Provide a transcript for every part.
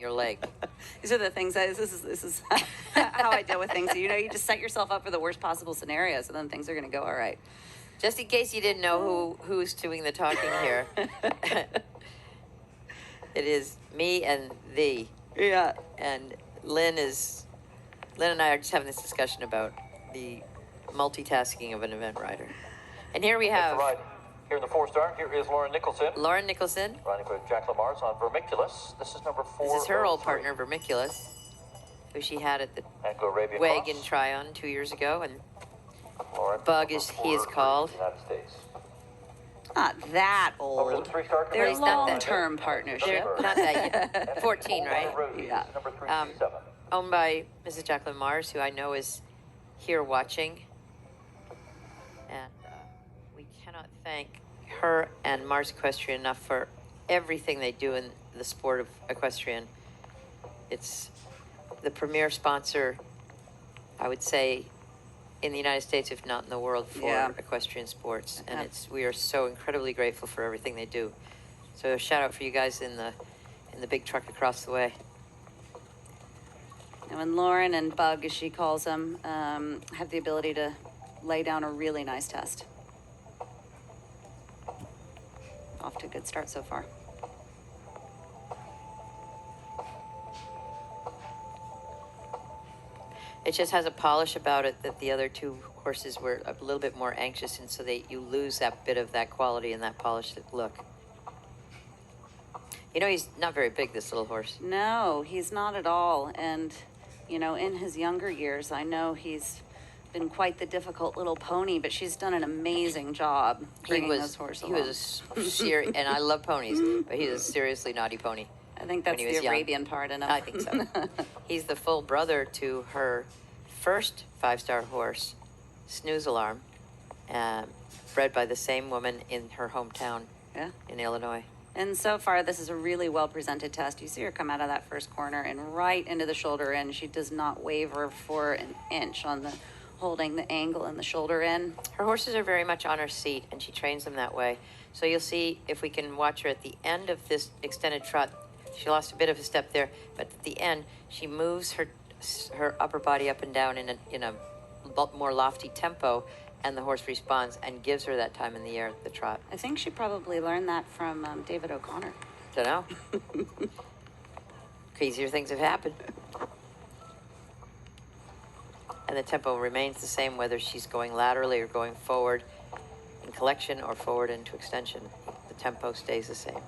your leg. These are the things this is how I deal with things. You know, you just set yourself up for the worst possible scenario, so then things are going to go all right. Just in case you didn't know who's doing the talking here, it is me and thee. Yeah. And Lynn and I are just having this discussion about the multitasking of an event rider. And here we have... Here in the 4-star, here is Lauren Nicholson. Lauren Nicholson. Riding for Jack Lamar's on Vermiculus. This is number 4. This is her old partner, Vermiculus, who she had at the wagon try-on 2 years ago. And Lauren, Bug, as he is called. United States. Not that old. They're long-term partnership. They're not that yet. 14, right? Yeah. Owned by Mrs. Jacqueline Mars, who I know is here watching. And we cannot thank her and Mars Equestrian enough for everything they do in the sport of equestrian. It's the premier sponsor, I would say, in the United States, if not in the world, for equestrian sports. And we are so incredibly grateful for everything they do. So a shout out for you guys in the big truck across the way. And when Lauren and Bug, as she calls them, have the ability to lay down a really nice test. Off to a good start so far. It just has a polish about it that the other two horses were a little bit more anxious, and so you lose that bit of that quality and that polished look. You know, he's not very big, this little horse. No, he's not at all. And, you know, in his younger years, I know he's been quite the difficult little pony, but she's done an amazing job bringing those horses along. He was a serious, and I love ponies, but he's a seriously naughty pony. I think that's the Arabian part in him. I think so. He's the full brother to her first 5-star horse, Snooze Alarm, bred by the same woman in her hometown in Illinois. And so far, this is a really well-presented test. You see her come out of that first corner and right into the shoulder in. She does not waver for an inch on the holding the angle and the shoulder in. Her horses are very much on her seat, and she trains them that way. So you'll see, if we can watch her at the end of this extended trot, she lost a bit of a step there, but at the end, she moves her upper body up and down in a more lofty tempo, and the horse responds and gives her that time in the air at the trot. I think she probably learned that from David O'Connor. Don't know. Crazier things have happened. And the tempo remains the same whether she's going laterally or going forward in collection or forward into extension. The tempo stays the same.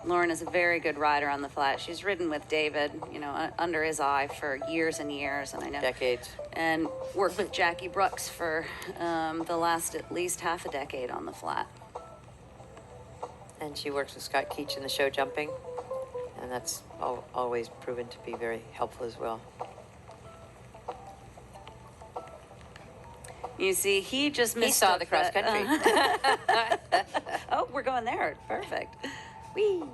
Lauren is a very good rider on the flat. She's ridden with David, you know, under his eye for years and years, and I know decades, and worked with Jackie Brooks for the last at least half a decade on the flat. And she works with Scott Keach in the show jumping, and that's always proven to be very helpful as well. You see, he just missed. He saw the cross country. Oh, we're going there. Perfect. Whee!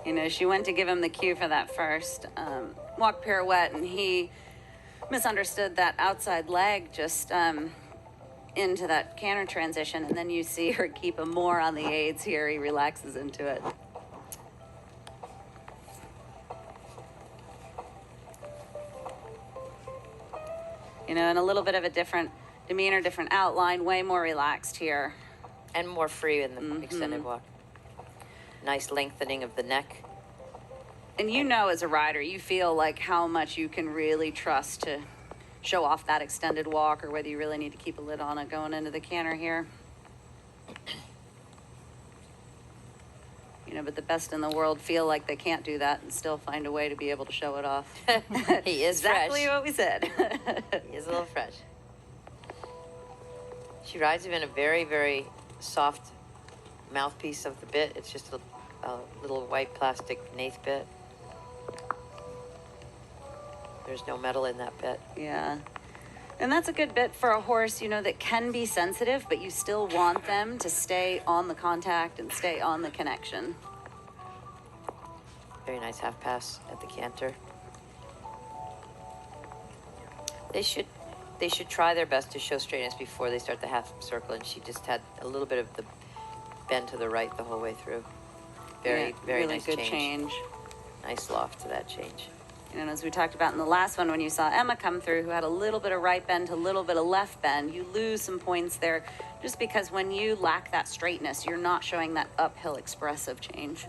You know, she went to give him the cue for that first walk pirouette, and he misunderstood that outside leg just into that canter transition, and then you see her keep him more on the aids here. He relaxes into it. You know, and a little bit of a different demeanor, different outline, way more relaxed here. And more free in the extended walk. Nice lengthening of the neck. And you know, as a rider, you feel like how much you can really trust to show off that extended walk, or whether you really need to keep a lid on it going into the canter here. You know, but the best in the world feel like they can't do that and still find a way to be able to show it off. He is exactly fresh. What we said. He is a little fresh. She rides him in a very, very soft mouthpiece of the bit. It's just a little white plastic Nath bit. There's no metal in that bit. Yeah. And that's a good bit for a horse, you know, that can be sensitive, but you still want them to stay on the contact and stay on the connection. Very nice half pass at the canter. They should try their best to show straightness before they start the half circle, and she just had a little bit of the bend to the right the whole way through. Yeah, Very really nice good change. Nice loft to that change. And as we talked about in the last one, when you saw Emma come through, who had a little bit of right bend to a little bit of left bend, you lose some points there just because when you lack that straightness, you're not showing that uphill expressive change.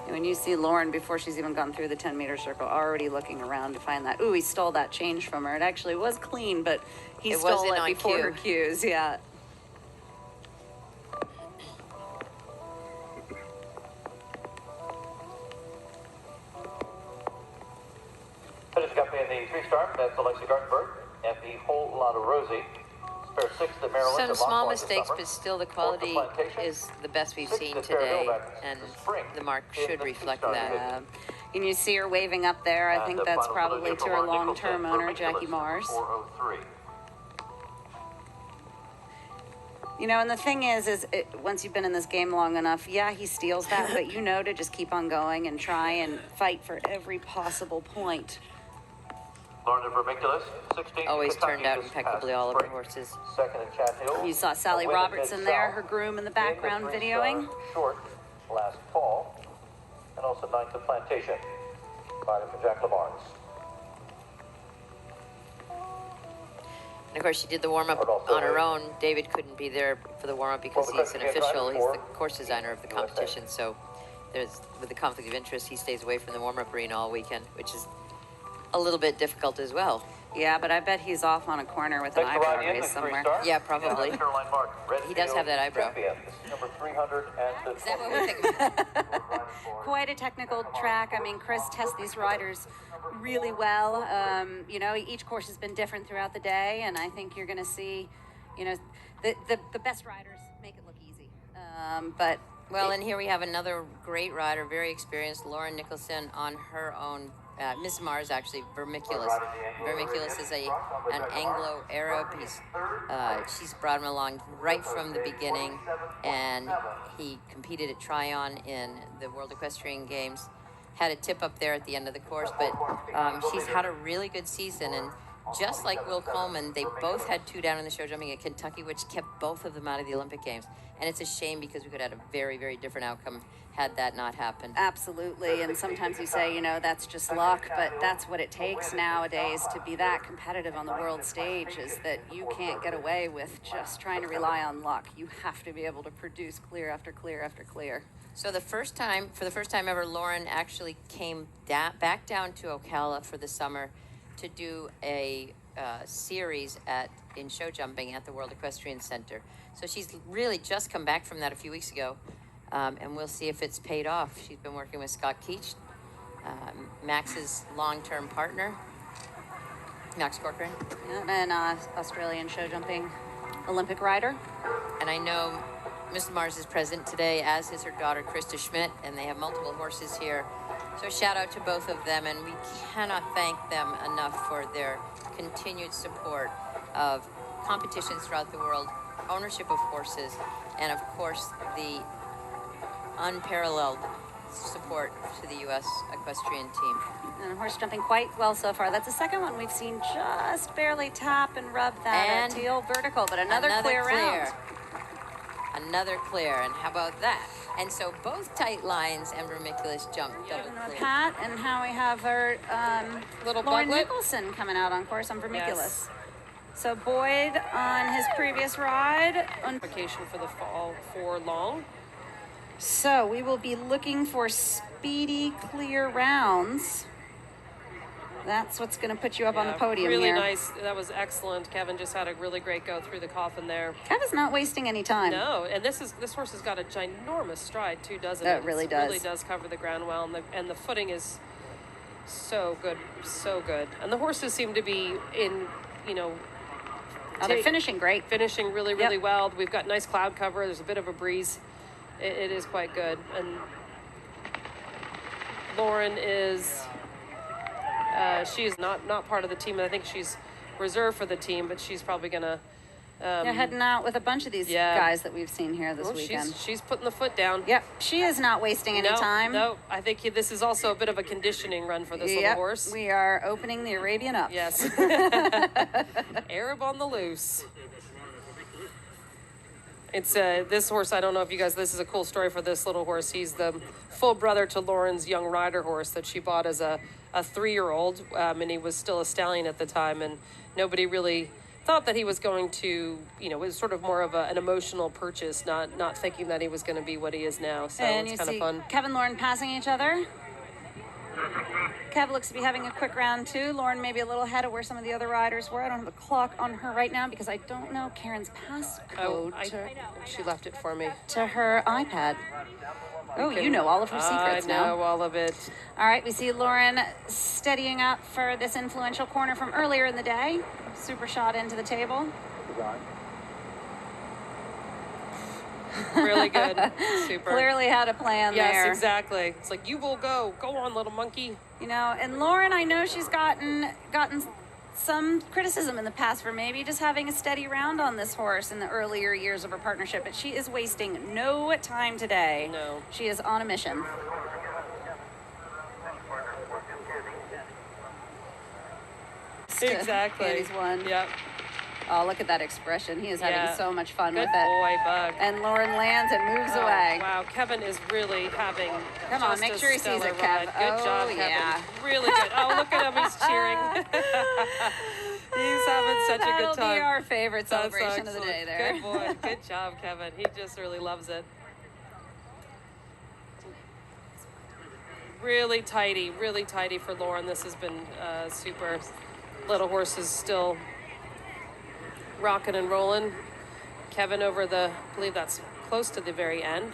When you see Lauren before she's even gone through the 10-meter circle, already looking around to find that, ooh, he stole that change from her. It actually was clean, but he stole it before her cues, yeah. Finishing up in the 3-star, that's Alexia Gartenberg, and the whole lot of Rosie. Spare 6th at Maryland. Some small mistakes, but still the quality is the best we've seen today, and the mark should reflect that. And you see her waving up there. I think that's probably to her long-term owner, Jackie Mars. 403. You know, and the thing is once you've been in this game long enough, yeah, he steals that, but you know to just keep on going and try and fight for every possible point. Lauren Vermiculus, 16. Always turned out impeccably, all of her horses. Second in Chat Hill. You saw Sally Robertson there, her groom in the background videoing. Short last fall, and also 9th at Plantation. Riding for Jack Lamar's. And of course, she did the warm-up on her own. David couldn't be there for the warm-up because he's an official. He's the course designer of the competition. So with the conflict of interest, he stays away from the warm-up arena all weekend, which is a little bit difficult as well. Yeah, but I bet he's off on a corner with an eyebrow raise somewhere. Yeah, probably. He does have that eyebrow. Number 300 Is that what we're thinking? Quite a technical track. I mean, Chris tests these riders really well. You know, each course has been different throughout the day, and I think you're going to see, you know, the best riders make it look easy. Well, and here we have another great rider, very experienced, Lauren Nicholson on her own. Miss Mars, actually, Vermiculus. Vermiculus is an Anglo-Arab. She's brought him along right from the beginning, and he competed at Tryon in the World Equestrian Games. Had a tip up there at the end of the course, but she's had a really good season, and just like Will Coleman, they both had 2 down in the show jumping at Kentucky, which kept both of them out of the Olympic Games. And it's a shame because we could have had a very, very different outcome had that not happened. Absolutely, and sometimes you say, you know, that's just luck, but that's what it takes nowadays to be that competitive on the world stage, is that you can't get away with just trying to rely on luck. You have to be able to produce clear after clear after clear. So for the first time ever, Lauren actually came back down to Ocala for the summer to do a series in show jumping at the World Equestrian Center. So she's really just come back from that a few weeks ago, and we'll see if it's paid off. She's been working with Scott Keach, Max's long-term partner, Max Corcoran. Yeah, and Australian show jumping Olympic rider. And I know Miss Mars is present today, as is her daughter, Krista Schmidt, and they have multiple horses here. So shout out to both of them, and we cannot thank them enough for their continued support of competitions throughout the world, ownership of horses, and of course the unparalleled support to the U.S. equestrian team. And horse jumping quite well so far. That's the second one we've seen just barely tap and rub that teal vertical, but another clear round. Another clear, and how about that? And so both tight lines and Vermiculus jumped double clear. Pat, and how we have our little Lauren buglet. Nicholson coming out on course on Vermiculus. Yes. So Boyd on his previous ride. Vacation for the fall for long. So we will be looking for speedy, clear rounds. That's what's going to put you up on the podium really here. Really nice. That was excellent. Kevin just had a really great go through the coffin there. Kevin's not wasting any time. No, and this horse has got a ginormous stride too, doesn't it? It really does. It really does cover the ground well, and the footing is so good, so good. And the horses seem to be in, you know, they're finishing great. Finishing really, really well. We've got nice cloud cover. There's a bit of a breeze. It is quite good. And Lauren is, she is not part of the team. I think she's reserved for the team, but she's probably going to They're heading out with a bunch of these Yeah. guys that we've seen here this Well, weekend. she's putting the foot down. Yep, she is not wasting any time. No, I think this is also a bit of a conditioning run for this little Yep, horse. we are opening the Arabian up. Yes. Arab on the loose. It's this horse. I don't know if you guys. This is a cool story for this little horse. He's the full brother to Lauren's young rider horse that she bought as a 3-year-old, and he was still a stallion at the time, and nobody really thought that he was going to. It was sort of more of an emotional purchase, not thinking that he was going to be what he is now. So And it's you kind of see fun. Kevin, Lauren passing each other. Kev looks to be having a quick round too. Lauren maybe a little ahead of where some of the other riders were. I don't have a clock on her right now because I don't know Karen's passcode She left it for me. to her iPad. Oh, you know all of her secrets I know now. all of it. All right, we see Lauren steadying up for this influential corner from earlier in the day. Super shot into the table. Really good. Super. Clearly had a plan Yes, there. exactly. It's like, you will go. Go on, little monkey. And Lauren, I know she's gotten some criticism in the past for maybe just having a steady round on this horse in the earlier years of her partnership, but she is wasting no time today. No. She is on a mission. Exactly. Andy's won. Yep. Oh, look at that expression. He is having Yeah. so much fun Good with it. boy, Bug. And Lauren lands and moves Oh, away. Wow, Kevin is really having. Come on, just make a sure he sees stellar it, Kev. ride. Good job, Kevin. Yeah. Really good. Oh, look at him. He's cheering. He's having such a That'll good time. be our favorite That's celebration of the day there. Good boy. Good job, Kevin. He just really loves it. Really tidy for Lauren. This has been super. Little horse is still rocking and rolling. Kevin over I believe that's close to the very end.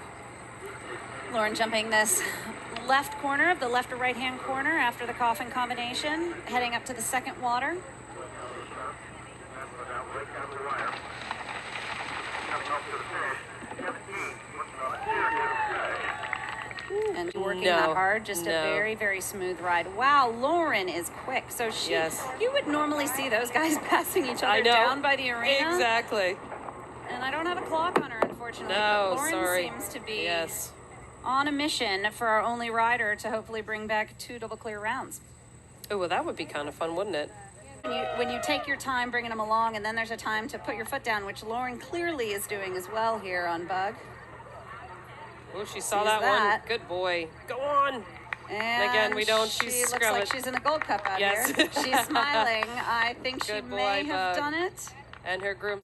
Lauren jumping this left corner of the left or right hand corner after the coffin combination, heading up to the second water. And working that hard, just a very, very smooth ride. Wow, Lauren is quick. So you would normally see those guys passing each other down by the arena. Exactly. And I don't have a clock on her, unfortunately. No, but Lauren sorry. seems to be Yes. on a mission for our only rider to hopefully bring back 2 double clear rounds. Oh, well, that would be kind of fun, wouldn't it? When you take your time bringing them along, and then there's a time to put your foot down, which Lauren clearly is doing as well here on Bug. Oh, she saw Sees that that. one. Good boy. Go on. And again, we don't. She She's looks like she's in the Gold Cup out Yes. here. She's smiling. I think she Good may boy, have Bug. done it. And her groom.